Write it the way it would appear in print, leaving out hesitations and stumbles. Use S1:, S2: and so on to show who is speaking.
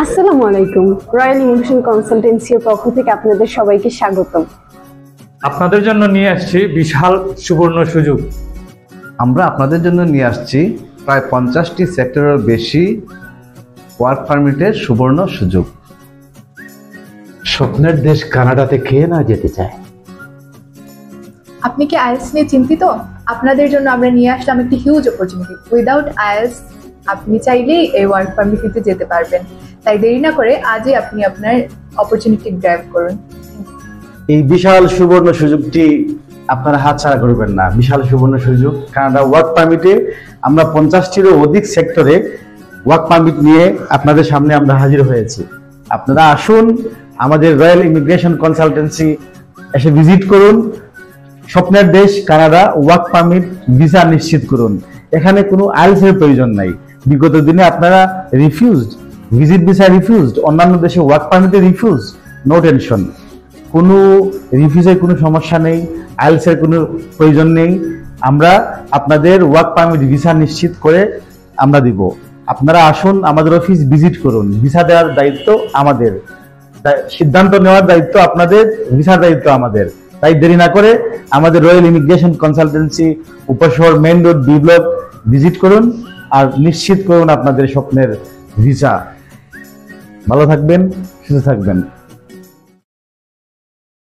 S1: আসসালামু আলাইকুম। Royal immigration কনসালটেন্সির পক্ষ থেকে আপনাদের সবাইকে স্বাগতম।
S2: আপনাদের জন্য নিয়ে আসছি বিশাল সুবর্ণ সুযোগ।
S3: আমরা আপনাদের জন্য নিয়ে আসছি প্রায় 50টি সেক্টরের বেশি ওয়ার্ক পারমিটের সুবর্ণ সুযোগ।
S4: স্বপ্নের দেশ কানাডাতে কে না যেতে চায়?
S5: আপনি কি আইএলটিএস নিয়ে চিন্তিত? আপনাদের জন্য আমরা নিয়ে আসলাম একটি হিউজ অপরচুনিটি। উইদাউট আইএলটিএস আপনি চাইলেই এই ওয়ার্ক পারমিটে যেতে পারবেন। তাই দেরি না করে আজই আপনি আপনার অপরচুনিটি গ্র্যাব করুন।
S6: এই বিশাল সুবর্ণ সুযোগটি আপনারা হাতছাড়া করবেন না। বিশাল সুবর্ণ সুযোগ কানাডা ওয়ার্ক পারমিটে আমরা 50টিরও অধিক সেক্টরে ওয়ার্ক পারমিট নিয়ে আপনাদের সামনে আমরা হাজির হয়েছি। আপনারা আসুন, আমাদের রয়্যাল ইমিগ্রেশন কনসালটেন্সি এসে ভিজিট করুন। স্বপ্নের দেশ কানাডা ওয়ার্ক পারমিট ভিসা নিশ্চিত করুন। এখানে কোনো আইএলটিএস এর প্রয়োজন নাই। বিগত দিনে আপনারা রিফিউজড, ভিজিট ভিসা রিফিউজড, অন্যান্য দেশে ওয়ার্ক পারমিটে রিফিউজ, নো টেনশন। কোনো রিফিউজের কোনো সমস্যা নেই, আইএলটিএস এর কোনো প্রয়োজন নেই। আমরা আপনাদের ওয়ার্ক পারমিট ভিসা নিশ্চিত করে আমরা দিব। আপনারা আসুন, আমাদের অফিস ভিজিট করুন। ভিসা দেওয়ার দায়িত্ব আমাদের, সিদ্ধান্ত নেওয়ার দায়িত্ব আপনাদের, ভিসার দায়িত্ব আমাদের। তাই দেরি না করে আমাদের royal immigration consultancy Uposhohor main road B block visit করুন আর নিশ্চিত করুন আপনাদের স্বপ্নের ভিসা। ভালো থাকবেন, সুস্থ থাকবেন।